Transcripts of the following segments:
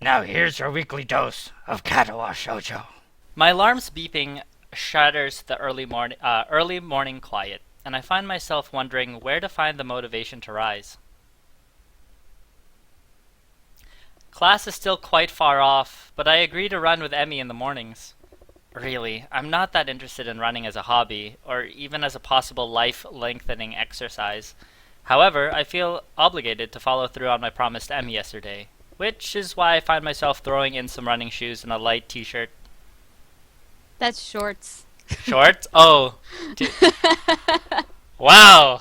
Now here's your weekly dose of Katawa Shoujo. My alarm's beeping shatters the early morning quiet, and I find myself wondering where to find the motivation to rise. Class is still quite far off, but I agree to run with Emmy in the mornings. Really, I'm not that interested in running as a hobby, or even as a possible life-lengthening exercise. However, I feel obligated to follow through on my promise to Emmy yesterday, which is why I find myself throwing in some running shoes and a light t-shirt. That's shorts. Shorts? Oh. Wow!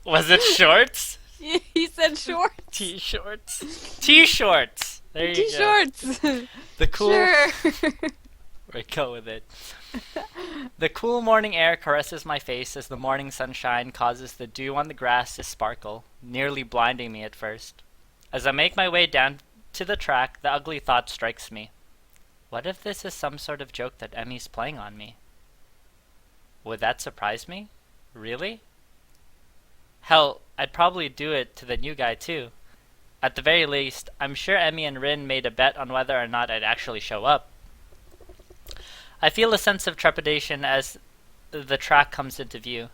Was it shorts? He said shorts. T-shorts. T-shorts! There you T-shorts. go. The cool... Sure. Right, go with it. The cool morning air caresses my face as the morning sunshine causes the dew on the grass to sparkle, nearly blinding me at first. As I make my way down to the track, the ugly thought strikes me. What if this is some sort of joke that Emmy's playing on me? Would that surprise me? Really? Hell, I'd probably do it to the new guy too. At the very least, I'm sure Emmy and Rin made a bet on whether or not I'd actually show up. I feel a sense of trepidation as the track comes into view.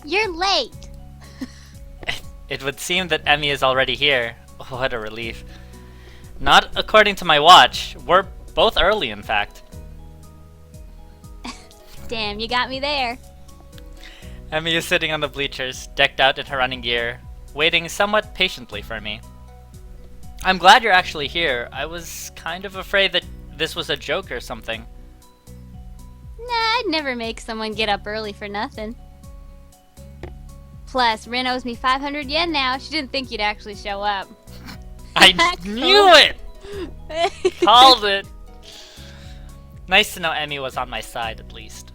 You're late. It would seem that Emmy is already here. What a relief. Not according to my watch. We're both early, in fact. Damn, you got me there. Emmy is sitting on the bleachers, decked out in her running gear, waiting somewhat patiently for me. I'm glad you're actually here. I was kind of afraid that this was a joke or something. Nah, I'd never make someone get up early for nothing. Plus, Rin owes me 500 yen now. She didn't think you'd actually show up. I knew it! Called it! Nice to know Emmy was on my side, at least.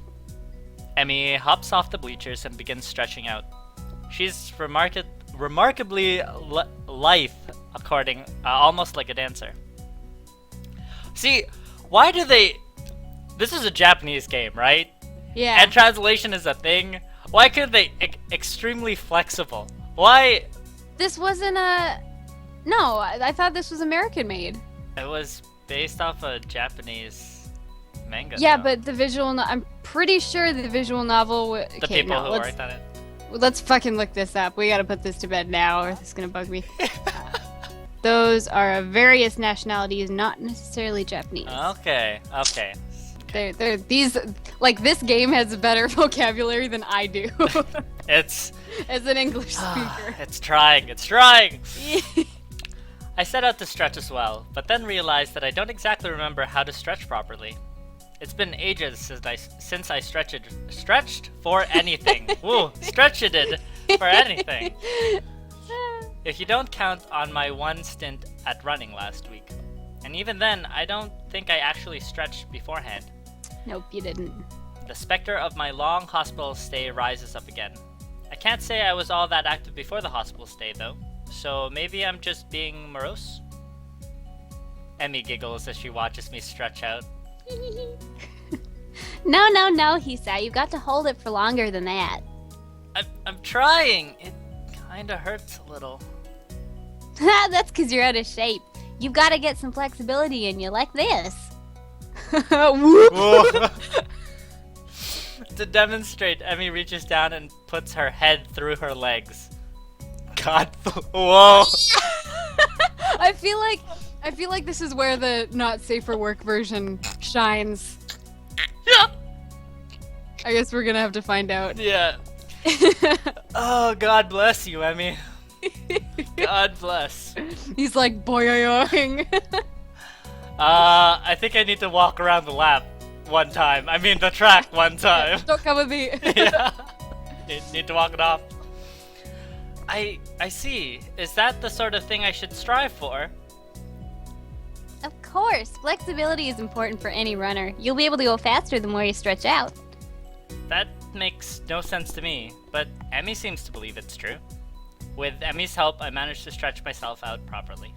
Emmy hops off the bleachers and begins stretching out. She's remarkably lithe, almost like a dancer. See, why do they... This is a Japanese game, right? Yeah. And translation is a thing. Why couldn't they extremely flexible? Why? This wasn't a... No, I thought this was American made. It was based off a Japanese manga. Yeah, though. but the visual... I'm pretty sure the visual novel... The people who worked on it. Let's fucking look this up. We gotta put this to bed now, or it's gonna bug me. Those are of various nationalities, not necessarily Japanese. Okay. They're these... Like, this game has a better vocabulary than I do. It's... As an English speaker. It's trying! I set out to stretch as well, but then realized that I don't exactly remember how to stretch properly. It's been ages since I stretched for anything. Woo! Stretched for anything. If you don't count on my one stint at running last week. And even then, I don't think I actually stretched beforehand. Nope, you didn't. The specter of my long hospital stay rises up again. I can't say I was all that active before the hospital stay, though. So maybe I'm just being morose? Emmy giggles as she watches me stretch out. No, Hisao. You've got to hold it for longer than that. I'm trying! It kinda hurts a little. That's because you're out of shape. You've got to get some flexibility in you, like this. Whoop. To demonstrate, Emmy reaches down and puts her head through her legs. God, whoa! I feel like this is where the not safe for work version shines. Yeah. I guess we're gonna have to find out. Yeah. Oh, God bless you, Emmy. God bless. He's like boyoyoing. I think I need to walk around the lap one time. I mean the track one time. Don't come with me. Yeah. Need to walk it off. I see. Is that the sort of thing I should strive for? Of course, flexibility is important for any runner. You'll be able to go faster the more you stretch out. That makes no sense to me, but Emmy seems to believe it's true. With Emmy's help, I managed to stretch myself out properly.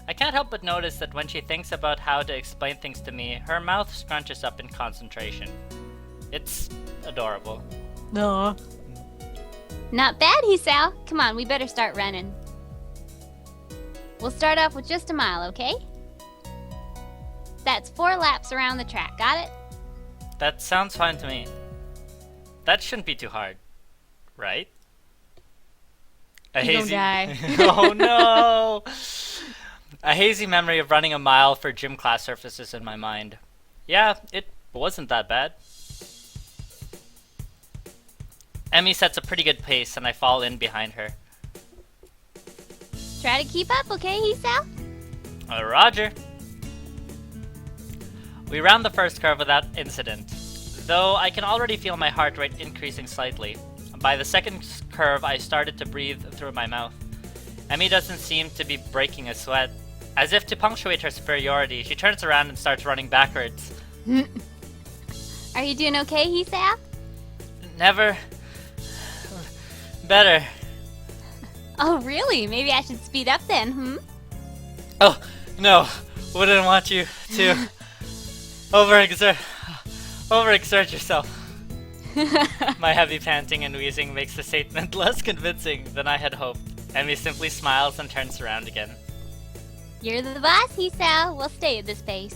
I can't help but notice that when she thinks about how to explain things to me, her mouth scrunches up in concentration. It's adorable. No. Not bad, Hisao. Come on, we better start running. We'll start off with just a mile, okay? That's 4 laps around the track, got it? That sounds fine to me. That shouldn't be too hard, right? You gonna die. Oh no! A hazy memory of running a mile for gym class surfaces in my mind. Yeah, it wasn't that bad. Emmy sets a pretty good pace and I fall in behind her. Try to keep up, okay, Hisao? Roger. We round the first curve without incident, though I can already feel my heart rate increasing slightly. By the second curve, I started to breathe through my mouth. Emmy doesn't seem to be breaking a sweat. As if to punctuate her superiority, she turns around and starts running backwards. Are you doing okay, Hisao? Never better. Oh, really? Maybe I should speed up then, Oh, no. Wouldn't want you to overexert yourself. My heavy panting and wheezing makes the statement less convincing than I had hoped. Emmy simply smiles and turns around again. You're the boss, Hisao. We'll stay at this pace.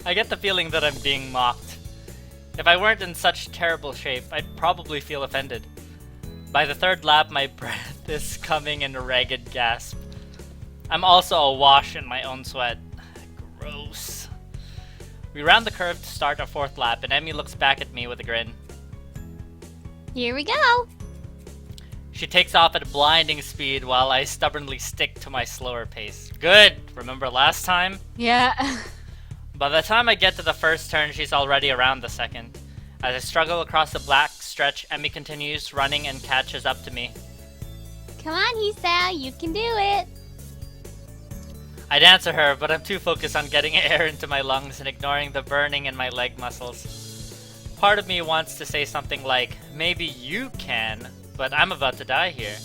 I get the feeling that I'm being mocked. If I weren't in such terrible shape, I'd probably feel offended. By the third lap, my breath is coming in a ragged gasp. I'm also awash in my own sweat. Gross. We round the curve to start our fourth lap, and Emmy looks back at me with a grin. Here we go. She takes off at blinding speed while I stubbornly stick to my slower pace. Good! Remember last time? Yeah. By the time I get to the first turn, she's already around the second. As I struggle across the black stretch, Emmy continues running and catches up to me. Come on, Hisao. You can do it. I'd answer her, but I'm too focused on getting air into my lungs and ignoring the burning in my leg muscles. Part of me wants to say something like, maybe you can, but I'm about to die here.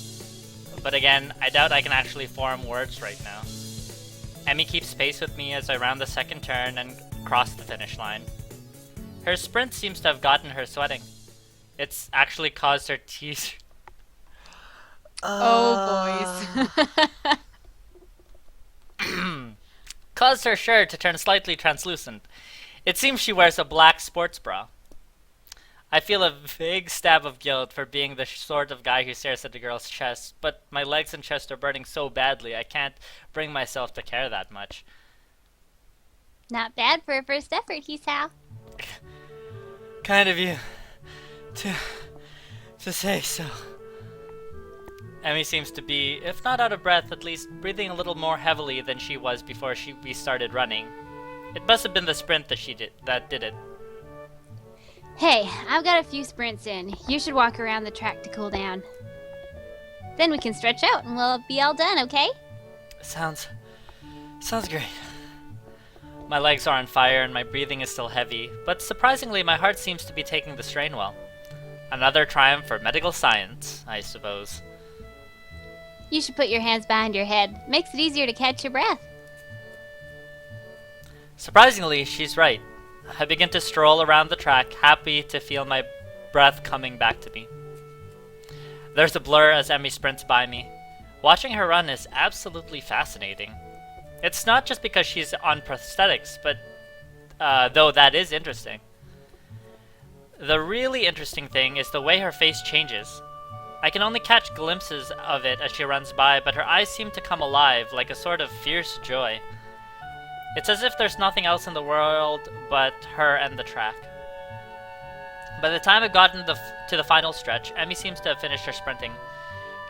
But again, I doubt I can actually form words right now. Emmy keeps pace with me as I round the second turn and cross the finish line. Her sprint seems to have gotten her sweating. It's actually caused her teeth... Oh, boys. caused her shirt to turn slightly translucent. It seems she wears a black sports bra. I feel a vague stab of guilt for being the sort of guy who stares at a girl's chest, but my legs and chest are burning so badly I can't bring myself to care that much. Not bad for a first effort, Hisao. Kind of you to say so. Emmy seems to be, if not out of breath, at least breathing a little more heavily than she was before we started running. It must have been the sprint that did it. Hey, I've got a few sprints in. You should walk around the track to cool down. Then we can stretch out and we'll be all done, okay? Sounds great. My legs are on fire and my breathing is still heavy, but surprisingly my heart seems to be taking the strain well. Another triumph for medical science, I suppose. You should put your hands behind your head. Makes it easier to catch your breath. Surprisingly, she's right. I begin to stroll around the track, happy to feel my breath coming back to me. There's a blur as Emmy sprints by me. Watching her run is absolutely fascinating. It's not just because she's on prosthetics, but though that is interesting. The really interesting thing is the way her face changes. I can only catch glimpses of it as she runs by, but her eyes seem to come alive, like a sort of fierce joy. It's as if there's nothing else in the world but her and the track. By the time I've gotten to the final stretch, Emmy seems to have finished her sprinting.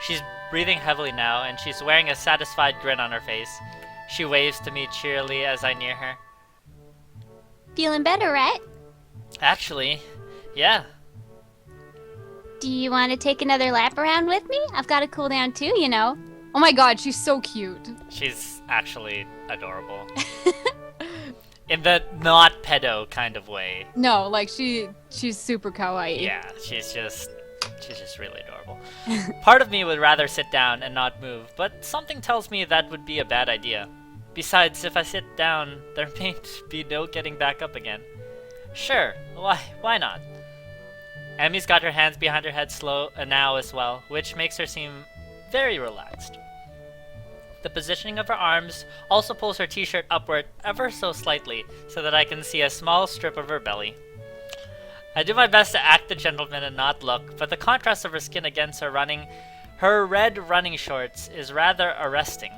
She's breathing heavily now, and she's wearing a satisfied grin on her face. She waves to me cheerily as I near her. Feeling better, right? Actually, yeah. Do you want to take another lap around with me? I've got to cool down too, you know. Oh my god, she's so cute. She's actually adorable. In the not pedo kind of way. No, like she's super kawaii. Yeah, she's just really adorable. Part of me would rather sit down and not move, but something tells me that would be a bad idea. Besides, if I sit down, there may be no getting back up again. Sure, why not? Emmy's got her hands behind her head now as well, which makes her seem very relaxed. The positioning of her arms also pulls her t-shirt upward ever so slightly so that I can see a small strip of her belly. I do my best to act the gentleman and not look, but the contrast of her skin against her red running shorts is rather arresting.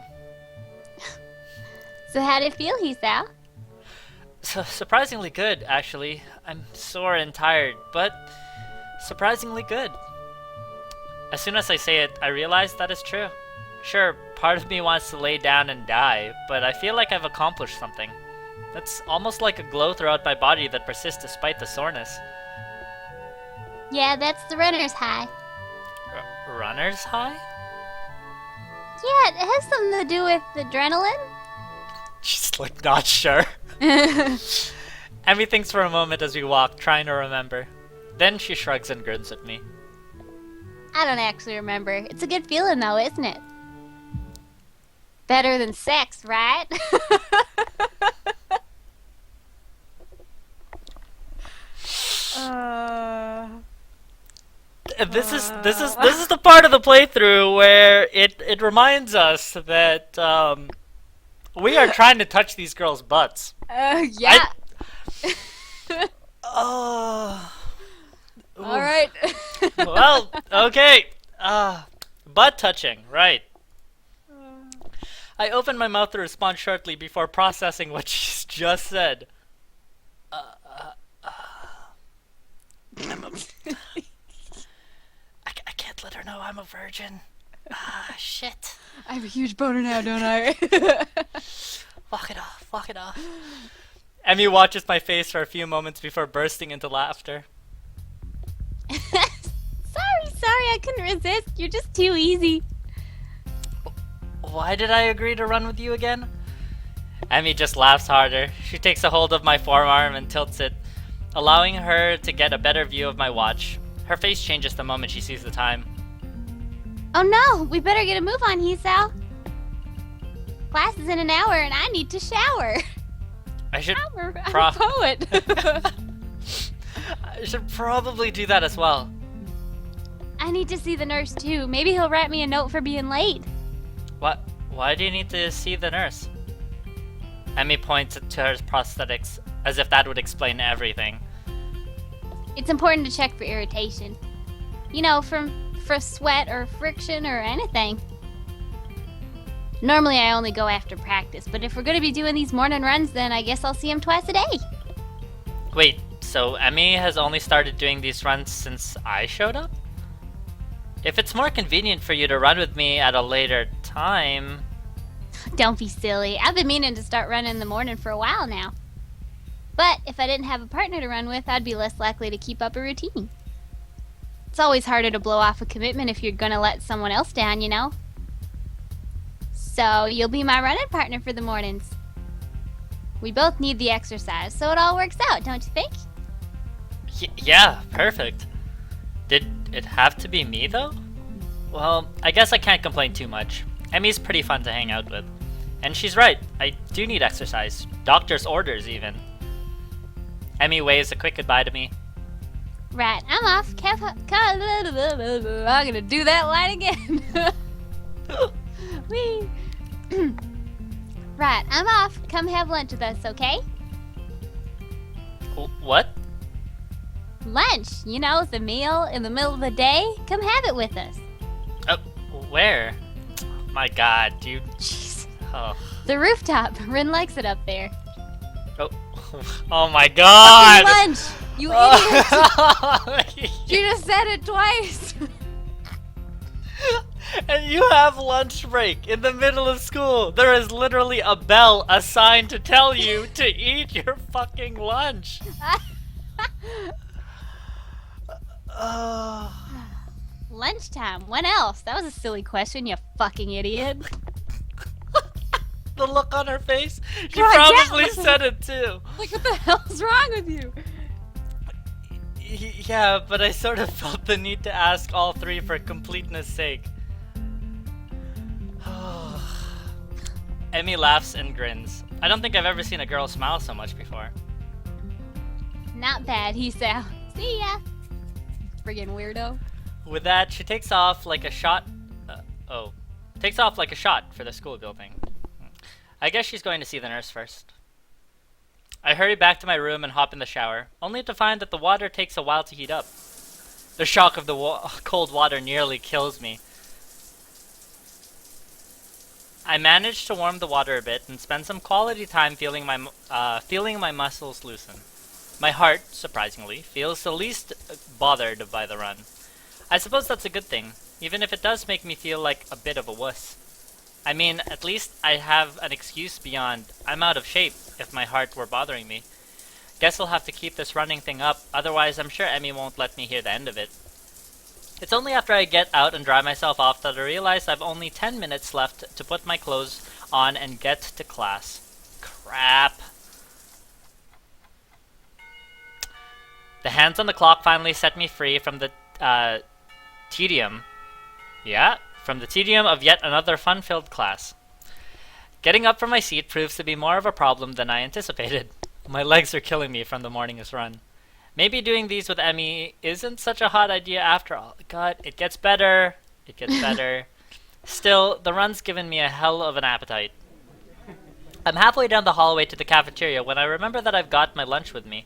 So how did it feel, Hisao? Surprisingly good, actually. I'm sore and tired, but surprisingly good. As soon as I say it, I realize that is true. Sure, part of me wants to lay down and die, but I feel like I've accomplished something. That's almost like a glow throughout my body that persists despite the soreness. Yeah, that's the runner's high. Runner's high? Yeah, it has something to do with adrenaline. She's like not sure. Emmy thinks for a moment as we walk, trying to remember. Then she shrugs and grins at me. I don't actually remember. It's a good feeling though, isn't it? Better than sex, right? This is the part of the playthrough where it reminds us that we are trying to touch these girls' butts. Yeah. Oh. All right. Well, okay. Butt touching, right. I open my mouth to respond shortly before processing what she's just said. I can't let her know I'm a virgin. Shit. I have a huge boner now, don't I? Walk it off. Emmy watches my face for a few moments before bursting into laughter. Sorry, I couldn't resist. You're just too easy. Why did I agree to run with you again? Emmy just laughs harder. She takes a hold of my forearm and tilts it, allowing her to get a better view of my watch. Her face changes the moment she sees the time. Oh no, we better get a move on, Hisao. Class is in an hour and I need to shower. I should I'm a poet. I should probably do that as well. I need to see the nurse too. Maybe he'll write me a note for being late. What? Why do you need to see the nurse? Emmy points to her prosthetics, as if that would explain everything. It's important to check for irritation. You know, for sweat or friction or anything. Normally I only go after practice, but if we're going to be doing these morning runs, then I guess I'll see him twice a day. Wait, so Emmy has only started doing these runs since I showed up? If it's more convenient for you to run with me at a later time... Don't be silly. I've been meaning to start running in the morning for a while now. But if I didn't have a partner to run with, I'd be less likely to keep up a routine. It's always harder to blow off a commitment if you're gonna let someone else down, you know? So you'll be my running partner for the mornings. We both need the exercise, so it all works out, don't you think? Yeah, perfect. Did it have to be me, though? Well, I guess I can't complain too much. Emmy's pretty fun to hang out with. And she's right, I do need exercise. Doctor's orders, even. Emmy waves a quick goodbye to me. Right, I'm off. I'm gonna do that line again. Whee! Right, I'm off. Come have lunch with us, okay? What? Lunch, you know, the meal in the middle of the day. Come have it with us. Where? My god, dude. Jeez. Oh. The rooftop. Rin likes it up there. Oh my god! Lunch! You idiot! You just said it twice. And you have lunch break in the middle of school. There is literally a bell assigned to tell you to eat your fucking lunch. Lunchtime. When else? That was a silly question, you fucking idiot. The look on her face. She God, probably yeah. said it too. Like, what the hell's wrong with you? Yeah, but I sort of felt the need to ask all three for completeness sake. Emmy laughs and grins. I don't think I've ever seen a girl smile so much before. Not bad, Hisao. See ya. friggin' weirdo. With that, she takes off like a shot. Takes off like a shot for the school building. I guess she's going to see the nurse first. I hurry back to my room and hop in the shower, only to find that the water takes a while to heat up. The shock of the cold water nearly kills me. I manage to warm the water a bit and spend some quality time feeling my muscles loosen. My heart, surprisingly, feels the least bothered by the run. I suppose that's a good thing, even if it does make me feel like a bit of a wuss. I mean, at least I have an excuse beyond I'm out of shape if my heart were bothering me. Guess I'll have to keep this running thing up, otherwise I'm sure Emmy won't let me hear the end of it. It's only after I get out and dry myself off that I realize I've only 10 minutes left to put my clothes on and get to class. Crap. The hands on the clock finally set me free from the tedium. Yeah, from the tedium of yet another fun-filled class. Getting up from my seat proves to be more of a problem than I anticipated. My legs are killing me from the morning's run. Maybe doing these with Emmy isn't such a hot idea after all. God, it gets better. It gets better. Still, the run's given me a hell of an appetite. I'm halfway down the hallway to the cafeteria when I remember that I've got my lunch with me.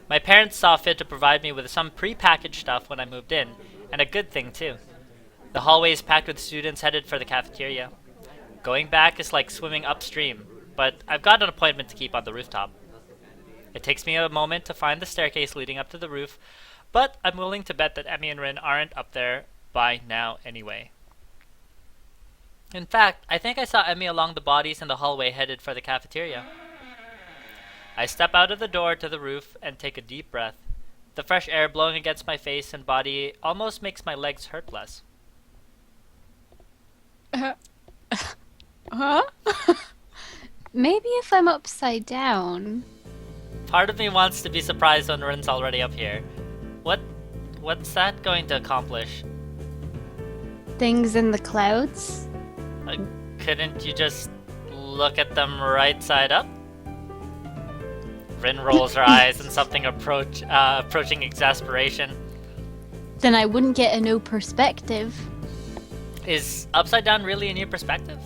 My parents saw fit to provide me with some pre-packaged stuff when I moved in, and a good thing too. The hallway is packed with students headed for the cafeteria. Going back is like swimming upstream, but I've got an appointment to keep on the rooftop. It takes me a moment to find the staircase leading up to the roof, but I'm willing to bet that Emmy and Rin aren't up there by now anyway. In fact, I think I saw Emmy along the bodies in the hallway headed for the cafeteria. I step out of the door to the roof and take a deep breath. The fresh air blowing against my face and body almost makes my legs hurt less. Huh? Maybe if I'm upside down. Part of me wants to be surprised when Rin's already up here. What's that going to accomplish? Things in the clouds? Couldn't you just look at them right side up? Rin rolls her eyes in something approaching exasperation. Then I wouldn't get a new perspective. Is upside down really a new perspective?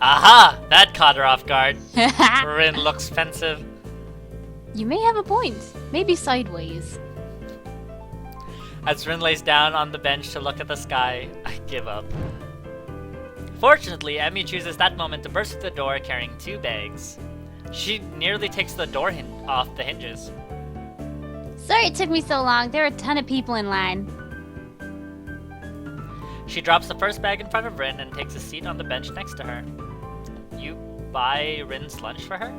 Aha! That caught her off guard. Rin looks pensive. You may have a point. Maybe sideways. As Rin lays down on the bench to look at the sky, I give up. Fortunately, Emmy chooses that moment to burst through the door carrying 2 bags. She nearly takes the door off the hinges. Sorry it took me so long. There are a ton of people in line. She drops the first bag in front of Rin and takes a seat on the bench next to her. You buy Rin's lunch for her?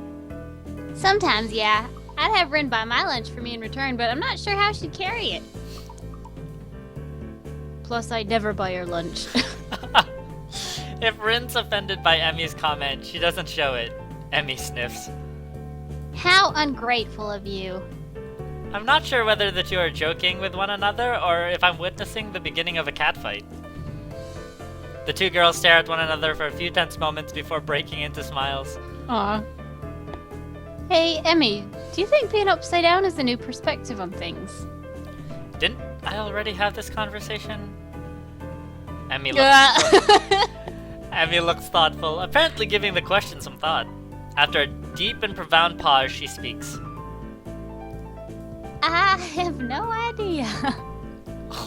Sometimes, yeah. I'd have Rin buy my lunch for me in return, but I'm not sure how she'd carry it. Plus, I'd never buy her lunch. If Rin's offended by Emmy's comment, she doesn't show it. Emmy sniffs. How ungrateful of you. I'm not sure whether the two are joking with one another or if I'm witnessing the beginning of a catfight. The two girls stare at one another for a few tense moments before breaking into smiles. Aw. Hey, Emmy, do you think being upside down is a new perspective on things? Didn't I already have this conversation? Emmy looks Emmy looks thoughtful, apparently giving the question some thought. After a deep and profound pause, she speaks. I have no idea.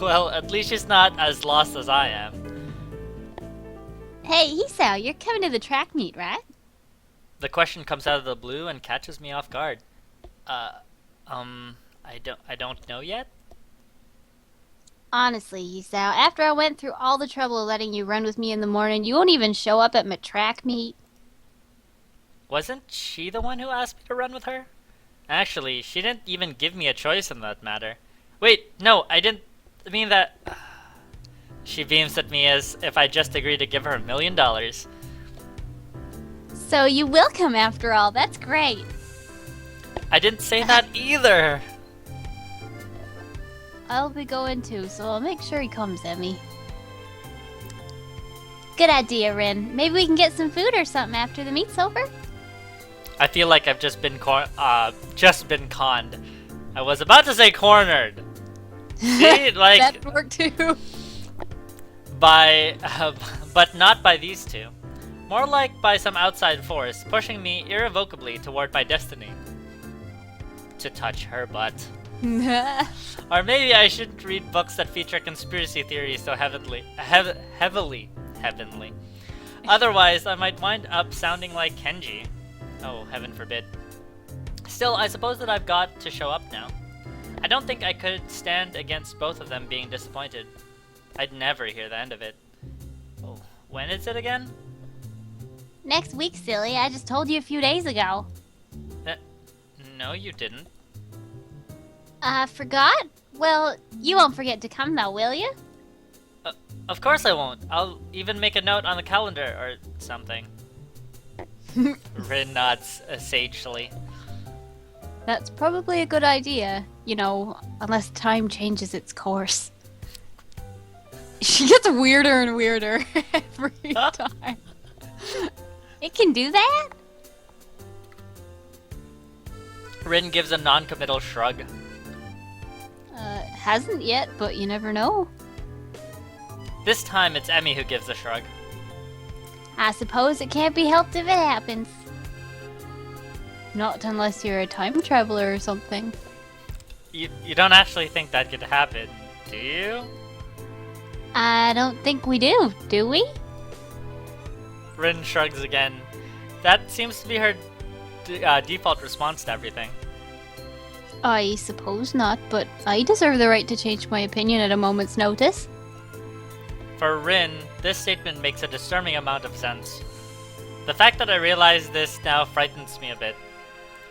Well, at least she's not as lost as I am. Hey, Hisao, you're coming to the track meet, right? The question comes out of the blue and catches me off guard. I don't know yet? Honestly, Hisao, after I went through all the trouble of letting you run with me in the morning, you won't even show up at my track meet. Wasn't she the one who asked me to run with her? Actually, she didn't even give me a choice in that matter. Wait, no, I didn't mean that. She beams at me as if I just agreed to give her $1 million. So you will come after all, that's great. I didn't say that either. I'll be going too, so I'll make sure he comes, Emmy. Good idea, Rin. Maybe we can get some food or something after the meet's over? I feel like I've just been conned. I was about to say cornered. See, like, That would work too. but not by these two. More like by some outside force, pushing me irrevocably toward my destiny. To touch her butt. Or maybe I shouldn't read books that feature conspiracy theories so heavily. Otherwise, I might wind up sounding like Kenji. Oh, heaven forbid. Still, I suppose that I've got to show up now. I don't think I could stand against both of them being disappointed. I'd never hear the end of it. Oh, when is it again? Next week, silly. I just told you a few days ago. No, you didn't. Forgot? Well, you won't forget to come though, will you? Of course I won't. I'll even make a note on the calendar or something. Rin nods sagely. That's probably a good idea. You know, unless time changes its course. She gets weirder and weirder every time. It can do that? Rin gives a non-committal shrug. Hasn't yet, but you never know. This time it's Emmy who gives a shrug. I suppose it can't be helped if it happens. Not unless you're a time traveler or something. You don't actually think that could happen, do you? I don't think we do we? Rin shrugs again. That seems to be her default response to everything. I suppose not, but I deserve the right to change my opinion at a moment's notice. For Rin, this statement makes a disturbing amount of sense. The fact that I realize this now frightens me a bit.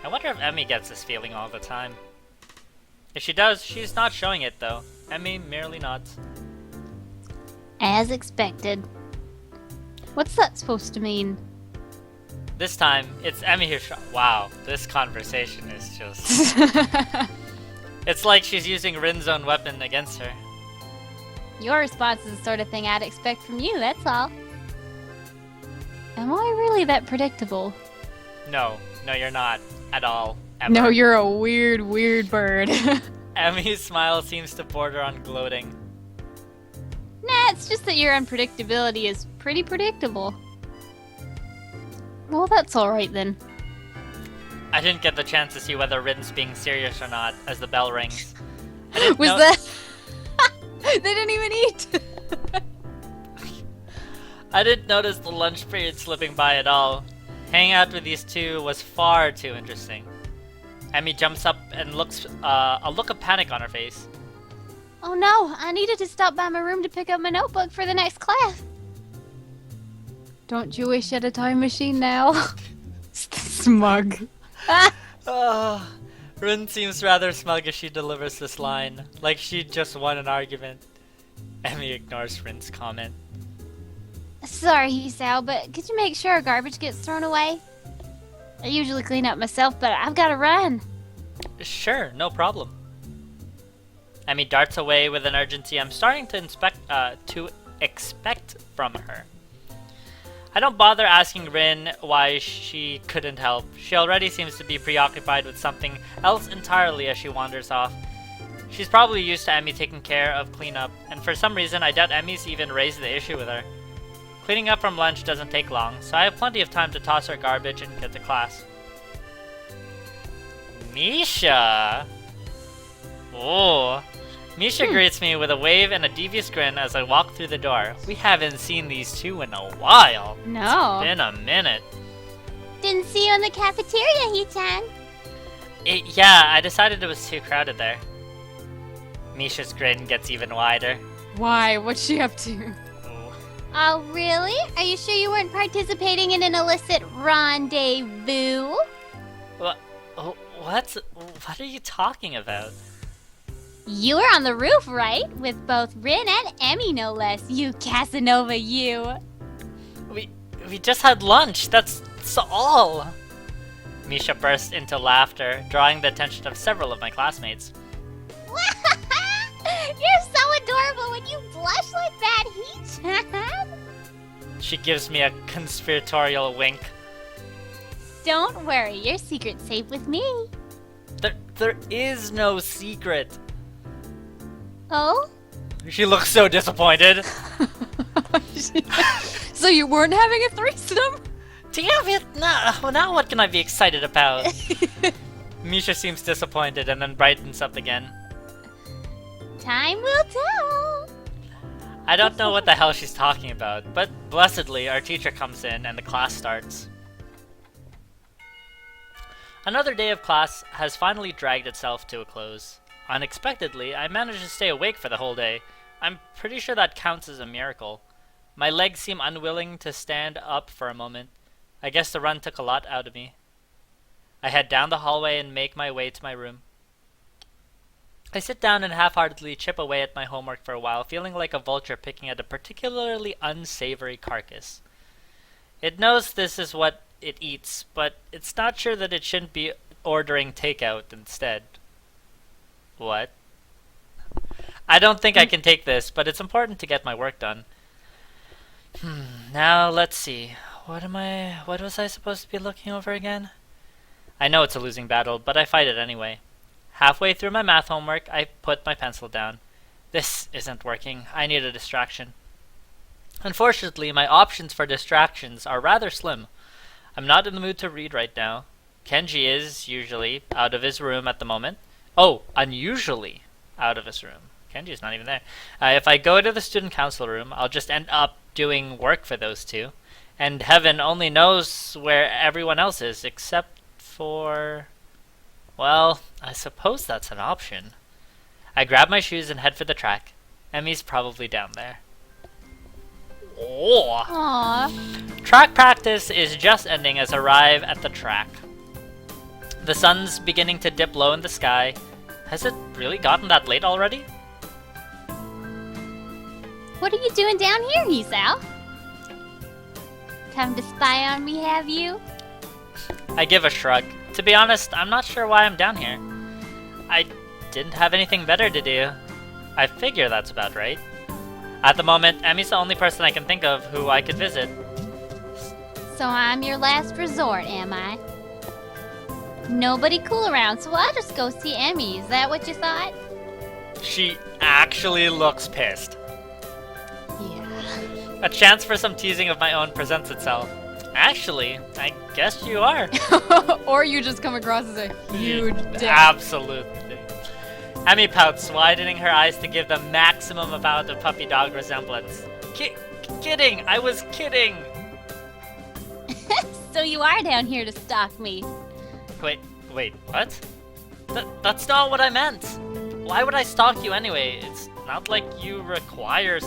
I wonder if Emmy gets this feeling all the time. If she does, she's not showing it though. Emmy merely nods. As expected. What's that supposed to mean? This time, it's Emmy who wow, this conversation is just... It's like she's using Rin's own weapon against her. Your response is the sort of thing I'd expect from you, that's all. Am I really that predictable? No, you're not. At all. Ever. No, you're a weird, weird bird. Emmy's smile seems to border on gloating. Nah, it's just that your unpredictability is pretty predictable. Well, that's alright then. I didn't get the chance to see whether Rin's being serious or not as the bell rings. Was that... They didn't even eat! I didn't notice the lunch period slipping by at all. Hanging out with these two was far too interesting. Emmy jumps up and looks a look of panic on her face. Oh no, I needed to stop by my room to pick up my notebook for the next class. Don't you wish you had a time machine now? Smug. Rin seems rather smug as she delivers this line, like she just won an argument. Emmy ignores Rin's comment. Sorry, Hisao, but could you make sure our garbage gets thrown away? I usually clean up myself, but I've got to run. Sure, no problem. Emmy darts away with an urgency I'm starting to expect from her. I don't bother asking Rin why she couldn't help. She already seems to be preoccupied with something else entirely as she wanders off. She's probably used to Emmy taking care of cleanup, and for some reason I doubt Emmy's even raised the issue with her. Cleaning up from lunch doesn't take long, so I have plenty of time to toss her garbage and get to class. Misha! Oh. Misha greets me with a wave and a devious grin as I walk through the door. We haven't seen these two in a while. No. It's been a minute. Didn't see you in the cafeteria, Hee-chan. Yeah, I decided it was too crowded there. Misha's grin gets even wider. Why? What's she up to? Oh, really? Are you sure you weren't participating in an illicit rendezvous? What are you talking about? You were on the roof, right? With both Rin and Emmy, no less. You Casanova, you. We just had lunch. That's all. Misha burst into laughter, drawing the attention of several of my classmates. You're so adorable when you blush like that, Hee-chan. She gives me a conspiratorial wink. Don't worry, your secret's safe with me. There is no secret. Oh? She looks so disappointed. So you weren't having a threesome? Damn it! Now what can I be excited about? Misha seems disappointed and then brightens up again. Time will tell. I don't know what the hell she's talking about, but blessedly, our teacher comes in and the class starts. Another day of class has finally dragged itself to a close. Unexpectedly, I managed to stay awake for the whole day. I'm pretty sure that counts as a miracle. My legs seem unwilling to stand up for a moment. I guess the run took a lot out of me. I head down the hallway and make my way to my room. I sit down and half-heartedly chip away at my homework for a while, feeling like a vulture picking at a particularly unsavory carcass. It knows this is what it eats, but it's not sure that it shouldn't be ordering takeout instead. What? I don't think I can take this, but it's important to get my work done. Now let's see. What was I supposed to be looking over again? I know it's a losing battle, but I fight it anyway. Halfway through my math homework, I put my pencil down. This isn't working. I need a distraction. Unfortunately, my options for distractions are rather slim. I'm not in the mood to read right now. Kenji is, usually, out of his room at the moment. Oh, unusually out of his room. Kenji's not even there. If I go to the student council room, I'll just end up doing work for those two. And heaven only knows where everyone else is, except for... Well, I suppose that's an option. I grab my shoes and head for the track. Emmy's probably down there. Oh! Aww. Track practice is just ending as I arrive at the track. The sun's beginning to dip low in the sky. Has it really gotten that late already? What are you doing down here, Hisao? Come to spy on me, have you? I give a shrug. To be honest, I'm not sure why I'm down here. I didn't have anything better to do. I figure that's about right. At the moment, Emmy's the only person I can think of who I could visit. So I'm your last resort, am I? Nobody cool around, so I'll just go see Emmy. Is that what you thought? She actually looks pissed. Yeah. A chance for some teasing of my own presents itself. Actually, I guess you are. Or you just come across as a huge dick. Absolutely. Emmy pouts, widening her eyes to give the maximum amount of puppy dog resemblance. Kidding! I was kidding! So you are down here to stalk me. Wait, what? That's not what I meant. Why would I stalk you anyway? It's not like you require...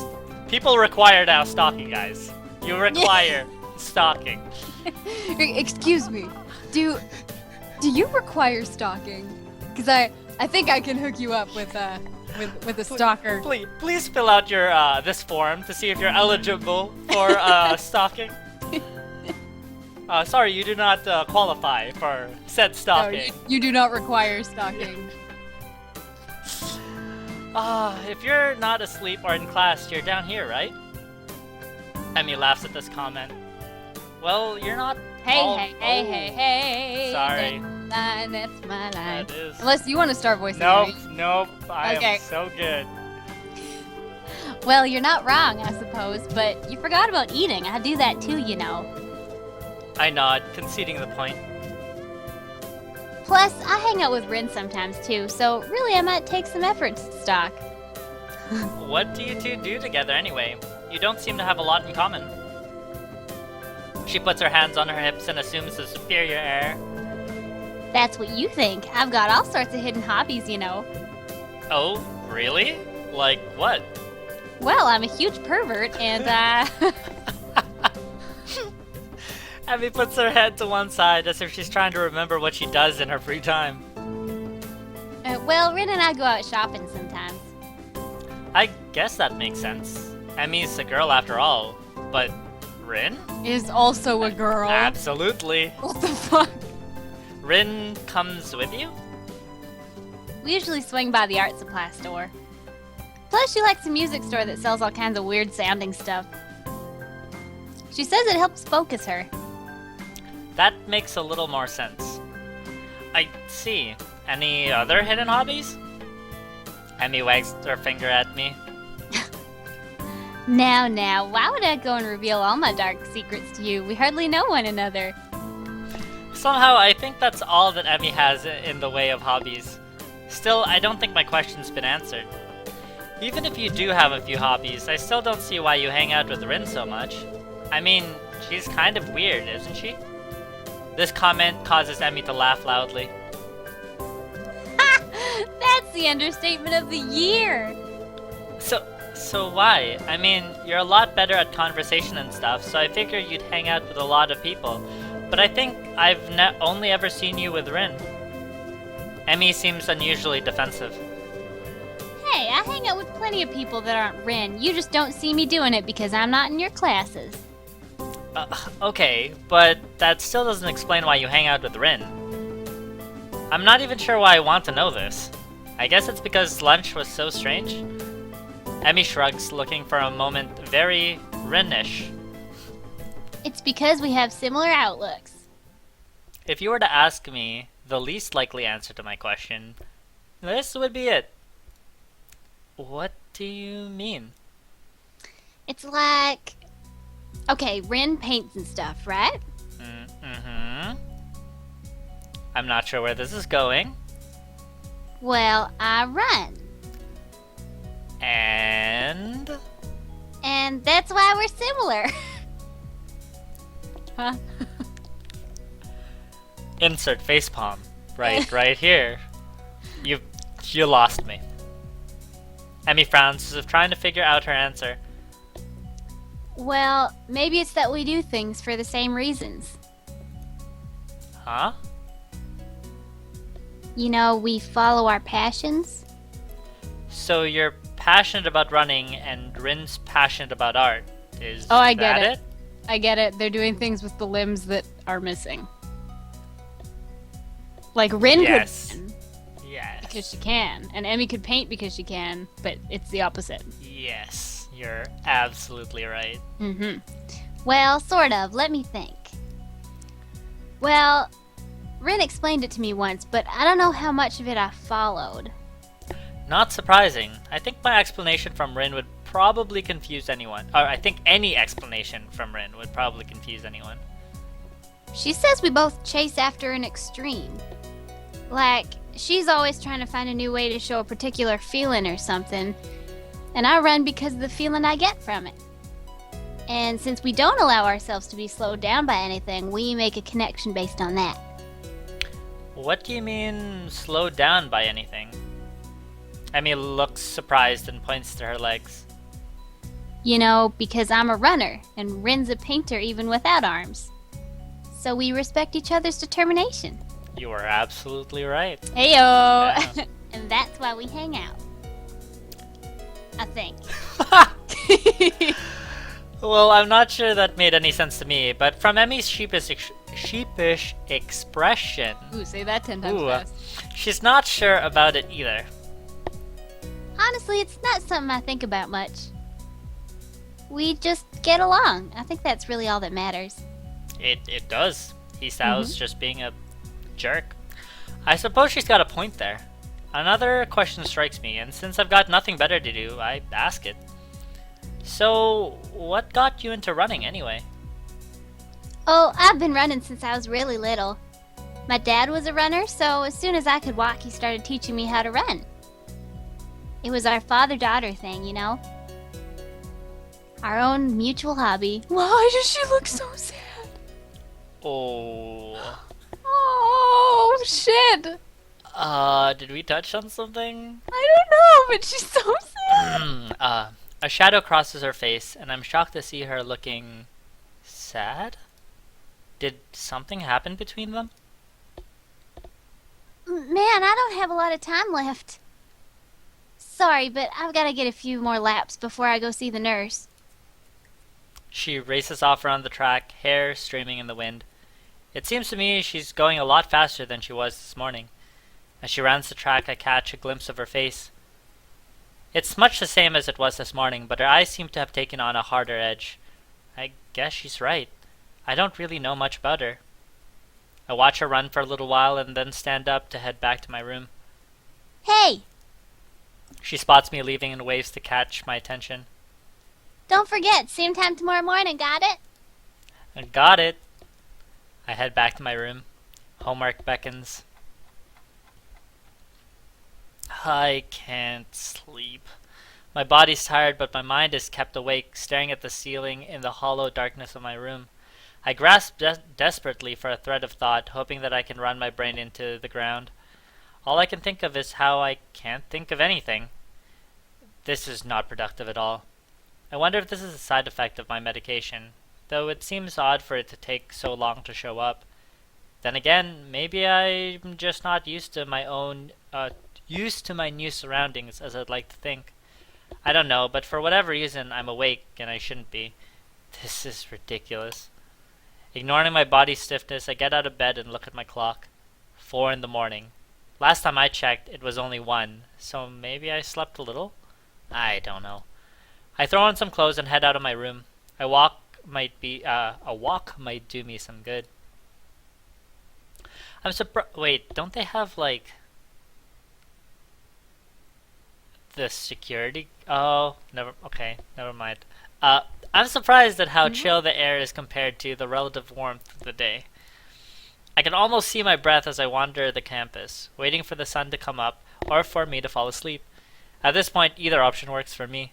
People require now stalking, guys. You require stalking. Excuse me. Do you require stalking? Because I think I can hook you up with a stalker. Please fill out your this form to see if you're eligible for stalking. Sorry, you do not qualify for said stalking. No, you do not require stalking. If you're not asleep or in class, you're down here, right? Emmy laughs at this comment. Well, you're not. Hey. Sorry. That's my line. That is. Unless you want to start voicing Nope. I Okay. am so good. Well, you're not wrong, I suppose, but you forgot about eating. I do that too, you know. I nod, conceding the point. Plus, I hang out with Rin sometimes too, so really I might take some effort to stalk. What do you two do together anyway? You don't seem to have a lot in common. She puts her hands on her hips and assumes a superior air. That's what you think. I've got all sorts of hidden hobbies, you know. Oh, really? Like what? Well, I'm a huge pervert, and Abby puts her head to one side as if she's trying to remember what she does in her free time. well, Rin and I go out shopping sometimes. I guess that makes sense. Emmy's a girl after all, but Rin? Is also a girl. Absolutely. What the fuck? Rin comes with you? We usually swing by the art supply store. Plus, she likes a music store that sells all kinds of weird sounding stuff. She says it helps focus her. That makes a little more sense. I see. Any other hidden hobbies? Emmy wags her finger at me. Now, why would I go and reveal all my dark secrets to you? We hardly know one another. Somehow, I think that's all that Emmy has in the way of hobbies. Still, I don't think my question's been answered. Even if you do have a few hobbies, I still don't see why you hang out with Rin so much. I mean, she's kind of weird, isn't she? This comment causes Emmy to laugh loudly. That's the understatement of the year. So why? I mean, you're a lot better at conversation and stuff, so I figure you'd hang out with a lot of people. But I think I've only ever seen you with Rin. Emmy seems unusually defensive. Hey, I hang out with plenty of people that aren't Rin. You just don't see me doing it because I'm not in your classes. Okay, but that still doesn't explain why you hang out with Rin. I'm not even sure why I want to know this. I guess it's because lunch was so strange. Emmy shrugs, looking for a moment very Rin-ish. It's because we have similar outlooks. If you were to ask me the least likely answer to my question, this would be it. What do you mean? It's like... Okay, Rin paints and stuff, right? Mm-hmm. I'm not sure where this is going. Well, I run. And that's why we're similar. Huh? insert facepalm. Right here. You lost me. Emmy frowns as if trying to figure out her answer. Well, maybe it's that we do things for the same reasons. Huh? You know, we follow our passions. So you're passionate about running and Rin's passionate about art. Is Oh, I that get it. I get it. They're doing things with the limbs that are missing. Like Rin Yes. could Yes. because she can, and Emmy could paint because she can, but it's the opposite. Yes, you're absolutely right. Mm-hmm. Well, sort of. Let me think. Well, Rin explained it to me once, but I don't know how much of it I followed. Not surprising. I think my explanation from Rin would probably confuse anyone. Or I think any explanation from Rin would probably confuse anyone. She says we both chase after an extreme. Like, she's always trying to find a new way to show a particular feeling or something, and I run because of the feeling I get from it. And since we don't allow ourselves to be slowed down by anything, we make a connection based on that. What do you mean, slowed down by anything? Emmy looks surprised and points to her legs. You know, because I'm a runner, and Rin's a painter even without arms. So we respect each other's determination. You are absolutely right. Heyo! Yeah. And that's why we hang out. I think. Well, I'm not sure that made any sense to me, but from Emmy's sheepish expression, Ooh, say that 10 times Ooh. fast. she's not sure about it either. Honestly, it's not something I think about much. We just get along. I think that's really all that matters. It does. Hisao's just being a jerk. I suppose she's got a point there. Another question strikes me, and since I've got nothing better to do, I ask it. So, what got you into running anyway? Oh, I've been running since I was really little. My dad was a runner, so as soon as I could walk, he started teaching me how to run. It was our father-daughter thing, you know? Our own mutual hobby. Why does she look so sad? Oh. Oh, shit. Did we touch on something? I don't know, but she's so sad. A shadow crosses her face, and I'm shocked to see her looking sad? Did something happen between them? Man, I don't have a lot of time left. Sorry, but I've got to get a few more laps before I go see the nurse. She races off around the track, hair streaming in the wind. It seems to me she's going a lot faster than she was this morning. As she rounds the track, I catch a glimpse of her face. It's much the same as it was this morning, but her eyes seem to have taken on a harder edge. I guess she's right. I don't really know much about her. I watch her run for a little while and then stand up to head back to my room. Hey! She spots me leaving and waves to catch my attention. Don't forget, same time tomorrow morning, got it? I got it. I head back to my room. Homework beckons. I can't sleep. My body's tired, but my mind is kept awake, staring at the ceiling in the hollow darkness of my room. I grasp desperately for a thread of thought, hoping that I can run my brain into the ground. All I can think of is how I can't think of anything. This is not productive at all. I wonder if this is a side effect of my medication, though it seems odd for it to take so long to show up. Then again, maybe I'm just not used to my new surroundings as I'd like to think. I don't know, but for whatever reason, I'm awake and I shouldn't be. This is ridiculous. Ignoring my body's stiffness, I get out of bed and look at my clock. 4 in the morning. Last time I checked, it was only 1, so maybe I slept a little? I don't know. I throw on some clothes and head out of my room. A walk might do me some good. I'm surprised. Wait, don't they have like the security? Oh, never. Okay, never mind. I'm surprised at how chill the air is compared to the relative warmth of the day. I can almost see my breath as I wander the campus, waiting for the sun to come up or for me to fall asleep. At this point, either option works for me.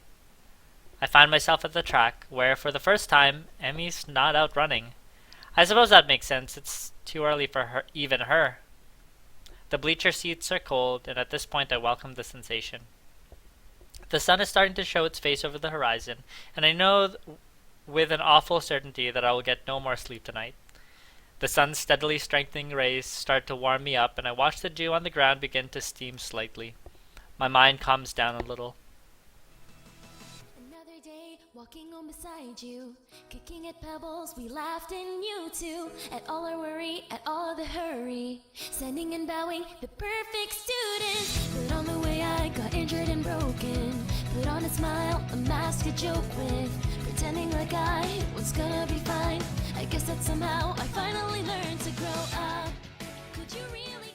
I find myself at the track, where for the first time, Emmy's not out running. I suppose that makes sense. It's too early for her, even her. The bleacher seats are cold, and at this point I welcome the sensation. The sun is starting to show its face over the horizon, and I know with an awful certainty that I will get no more sleep tonight. The sun's steadily strengthening rays start to warm me up, and I watch the dew on the ground begin to steam slightly. My mind calms down a little. Another day, walking on beside you, kicking at pebbles, we laughed and you too. At all our worry, at all the hurry, standing and bowing, the perfect student. But on the way I got injured and broken. Put on a smile, a mask to joke with, pretending like I was gonna be fine. I guess that somehow I finally learned to grow up. Could you really